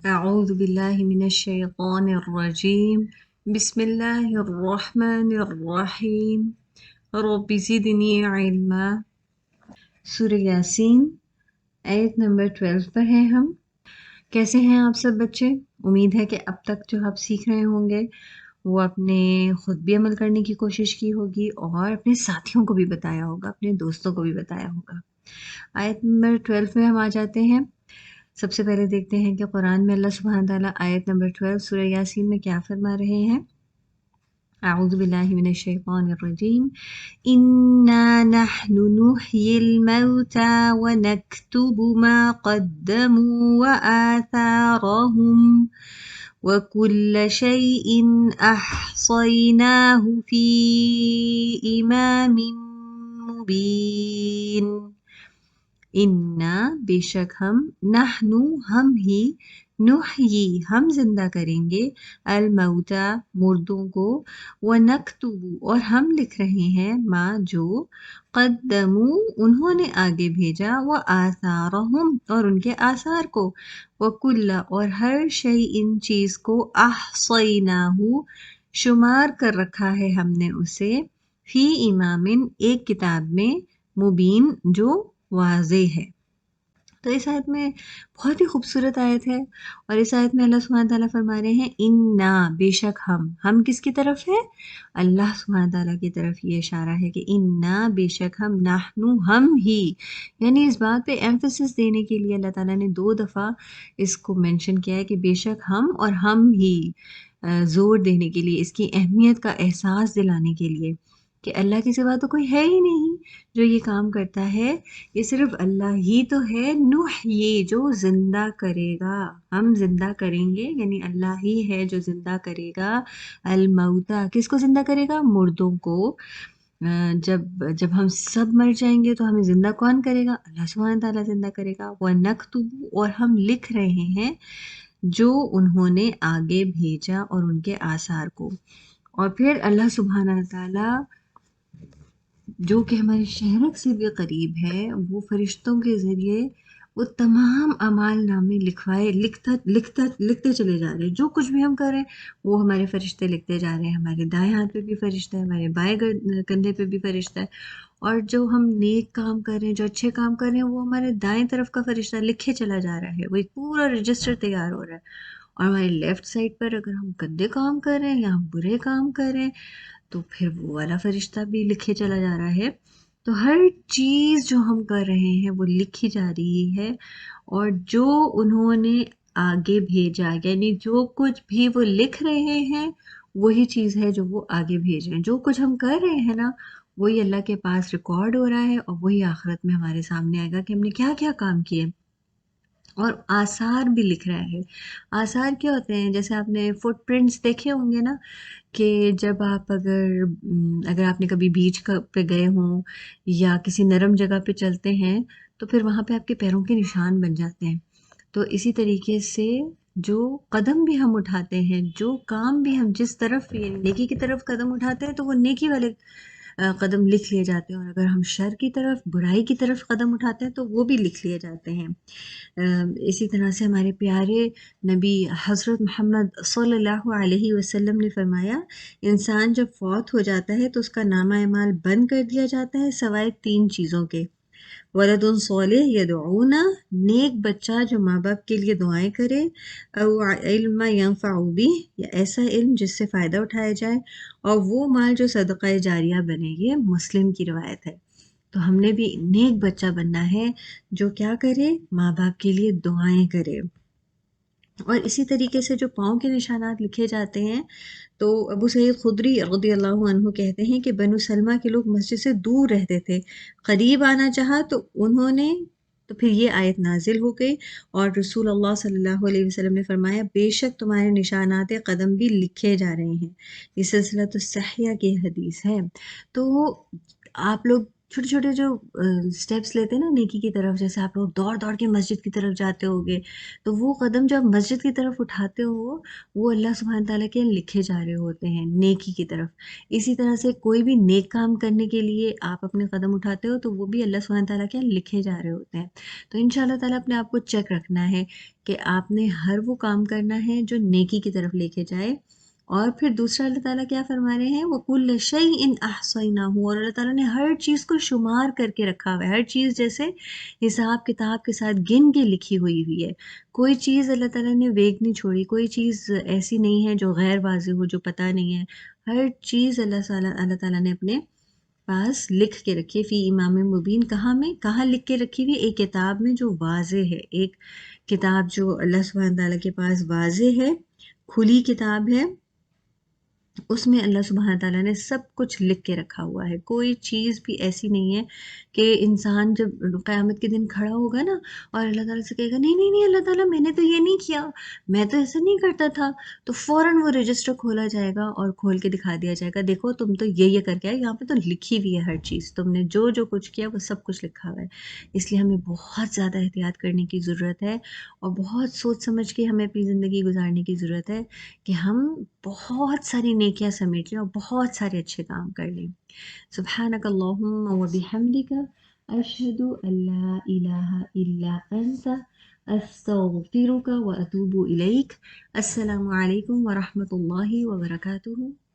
أعوذ بالله من الشيطان الرجيم. بسم الله الرحمن الرحيم. رب زدني علما. سورہ یاسین آیت نمبر 12 پر ہیں ہم۔ کیسے ہیں آپ سب بچے؟ امید ہے کہ اب تک جو آپ سیکھ رہے ہوں گے وہ اپنے خود بھی عمل کرنے کی کوشش کی ہوگی اور اپنے ساتھیوں کو بھی بتایا ہوگا، اپنے دوستوں کو بھی بتایا ہوگا۔ آیت نمبر 12 میں ہم آ جاتے ہیں۔ سب سے پہلے دیکھتے ہیں کہ قرآن میں اللہ سبحانہ تعالیٰ آیت نمبر 12 سورہ یاسین میں کیا فرما رہے ہیں۔ اعوذ باللہ من الشیطان الرجیم۔ انا نحن نحیی الموتى ونکتب ما قدموا وآثارهم وكل شيء احصیناہ فی امام مبین۔ انا بے شک ہم، نحنو ہم ہی، نحیی ہم زندہ کریں گے، الموتا مردوں کو، ونکتب اور ہم لکھ رہے ہیں، ما جو، قدموا انہوں نے آگے بھیجا، وآثارہم اور ان کے آثار کو، وکل اور ہر شیء چیز کو، احصیناہ شمار کر رکھا ہے ہم نے اسے، فی امام ایک کتاب میں، مبین جو واضح ہے۔ تو اس آیت میں بہت ہی خوبصورت آیت ہے، اور اس آیت میں اللہ سبحانہ تعالیٰ فرما رہے ہیں انا بے شک ہم کس کی طرف ہے؟ اللہ سبحانہ تعالیٰ کی طرف یہ اشارہ ہے کہ انا بے شک ہم، نحنو ہم ہی، یعنی اس بات پہ ایمفیسس دینے کے لیے اللہ تعالیٰ نے 2 دفعہ اس کو مینشن کیا ہے کہ بے شک ہم اور ہم ہی، زور دینے کے لیے، اس کی اہمیت کا احساس دلانے کے لیے کہ اللہ کے سوا تو کوئی ہے ہی نہیں جو یہ کام کرتا ہے، یہ صرف اللہ ہی تو ہے۔ نحیی جو زندہ کرے گا، ہم زندہ کریں گے، یعنی اللہ ہی ہے جو زندہ کرے گا، الموتا کس کو زندہ کرے گا؟ مردوں کو۔ جب ہم سب مر جائیں گے تو ہمیں زندہ کون کرے گا؟ اللہ سبحانہ تعالیٰ زندہ کرے گا۔ وَنَكْتُبُ اور ہم لکھ رہے ہیں جو انہوں نے آگے بھیجا اور ان کے آثار کو۔ اور پھر اللہ سبحانہ تعالیٰ جو کہ ہمارے شہرک سے بھی قریب ہے، وہ فرشتوں کے ذریعے وہ تمام اعمال نامے لکھتے چلے جا رہے ہیں۔ جو کچھ بھی ہم کر رہے ہیں وہ ہمارے فرشتے لکھتے جا رہے ہیں۔ ہمارے دائیں ہاتھ پہ بھی فرشتہ ہے، ہمارے بائیں کندھے پہ بھی فرشتہ ہے، اور جو ہم نیک کام کر رہے ہیں، جو اچھے کام کر رہے ہیں، وہ ہمارے دائیں طرف کا فرشتہ لکھے چلا جا رہا ہے، وہ ایک پورا رجسٹر تیار ہو رہا ہے۔ اور ہمارے لیفٹ سائڈ پر اگر ہم گندے کام کر رہے ہیں یا ہم برے کام کر رہے ہیں تو پھر وہ والا فرشتہ بھی لکھے چلا جا رہا ہے۔ تو ہر چیز جو ہم کر رہے ہیں وہ لکھی جا رہی ہے، اور جو انہوں نے آگے بھیجا، یعنی جو کچھ بھی وہ لکھ رہے ہیں وہی چیز ہے جو وہ آگے بھیج رہے ہیں۔ جو کچھ ہم کر رہے ہیں نا وہی اللہ کے پاس ریکارڈ ہو رہا ہے، اور وہی آخرت میں ہمارے سامنے آئے گا کہ ہم نے کیا کیا کام کیے۔ اور آثار بھی لکھ رہا ہے۔ آثار کیا ہوتے ہیں؟ جیسے آپ نے فٹ پرنٹس دیکھے ہوں گے نا، کہ جب آپ اگر آپ نے کبھی بیچ پہ گئے ہوں یا کسی نرم جگہ پہ چلتے ہیں تو پھر وہاں پہ آپ کے پیروں کے نشان بن جاتے ہیں۔ تو اسی طریقے سے جو قدم بھی ہم اٹھاتے ہیں، جو کام بھی ہم جس طرف نیکی کی طرف قدم اٹھاتے ہیں تو وہ نیکی والے قدم لکھ لیے جاتے ہیں، اور اگر ہم شر کی طرف، برائی کی طرف قدم اٹھاتے ہیں تو وہ بھی لکھ لیے جاتے ہیں۔ اسی طرح سے ہمارے پیارے نبی حضرت محمد صلی اللہ علیہ وسلم نے فرمایا، انسان جب فوت ہو جاتا ہے تو اس کا نامہ اعمال بند کر دیا جاتا ہے سوائے 3 چیزوں کے: ولد صالح یدعونا، نیک بچہ جو ماں باپ کے لیے دعائیں کرے، او علم ینفع بھی، یا ایسا علم جس سے فائدہ اٹھایا جائے، اور وہ مال جو صدقہ جاریہ بنے۔ یہ مسلم کی روایت ہے۔ تو ہم نے بھی نیک بچہ بننا ہے جو کیا کرے؟ ماں باپ کے لیے دعائیں کرے۔ اور اسی طریقے سے جو پاؤں کے نشانات لکھے جاتے ہیں، تو ابو سعید خدری رضی اللہ عنہ کہتے ہیں کہ بنو سلمہ کے لوگ مسجد سے دور رہتے تھے، قریب آنا چاہا تو پھر یہ آیت نازل ہو گئی، اور رسول اللہ صلی اللہ علیہ وسلم نے فرمایا، بے شک تمہارے نشانات قدم بھی لکھے جا رہے ہیں۔ یہ سلسلہ تو صحیح کی حدیث ہے۔ تو آپ لوگ چھوٹے چھوٹے جو اسٹیپس لیتے ہیں نا نیکی کی طرف، جیسے آپ لوگ دوڑ دوڑ کے مسجد کی طرف جاتے ہوگے، تو وہ قدم جو آپ مسجد کی طرف اٹھاتے ہو وہ اللہ سبحانہ تعالیٰ کے لکھے جا رہے ہوتے ہیں نیکی کی طرف۔ اسی طرح سے کوئی بھی نیک کام کرنے کے لیے آپ اپنے قدم اٹھاتے ہو تو وہ بھی اللہ سبحانہ تعالیٰ کے لکھے جا رہے ہوتے ہیں۔ تو ان شاء اللہ تعالیٰ اپنے آپ کو چیک رکھنا ہے کہ آپ نے ہر وہ کام کرنا ہے جو نیکی کی طرف لے کے جائے۔ اور پھر دوسرا اللہ تعالیٰ کیا فرما رہے ہیں، وَكُلَّ شَيْءٍ أَحْصَيْنَاهُ، اور اللہ تعالیٰ نے ہر چیز کو شمار کر کے رکھا ہوا ہے، ہر چیز جیسے حساب کتاب کے ساتھ گن کے لکھی ہوئی ہے۔ کوئی چیز اللہ تعالیٰ نے ویگ نہیں چھوڑی، کوئی چیز ایسی نہیں ہے جو غیر واضح ہو، جو پتہ نہیں ہے۔ ہر چیز اللہ تعالیٰ نے اپنے پاس لکھ کے رکھی ہے، فی امام مبین، کہاں لکھ کے رکھی ہوئی؟ ایک کتاب میں جو واضح ہے، ایک کتاب جو اللہ سبحانہ تعالیٰ کے پاس واضح ہے، کھلی کتاب ہے، اس میں اللہ سبحانہ تعالیٰ نے سب کچھ لکھ کے رکھا ہوا ہے۔ کوئی چیز بھی ایسی نہیں ہے کہ انسان جب قیامت کے دن کھڑا ہوگا نا اور اللہ تعالیٰ سے کہے گا نہیں نہیں نہیں اللہ تعالیٰ میں نے تو یہ نہیں کیا، میں تو ایسا نہیں کرتا تھا، تو فوراً وہ رجسٹر کھولا جائے گا اور کھول کے دکھا دیا جائے گا، دیکھو تم تو یہ کر کے آئے، یہاں پہ تو لکھی ہوئی ہے ہر چیز، تم نے جو جو کچھ کیا وہ سب کچھ لکھا ہوا ہے۔ اس لیے ہمیں بہت زیادہ احتیاط کرنے کی ضرورت ہے اور بہت سوچ سمجھ کے ہمیں اپنی زندگی گزارنے کی ضرورت ہے کہ ہم بہت ساری نیکیاں سمیٹ لیں اور بہت سارے اچھے کام کر لیں۔ سبحانک اللہم و بحمدک، اشہد ان لا الہ الا انت، استغفرک و اتوب الیک۔ السلام علیکم ورحمۃ اللہ وبرکاتہ۔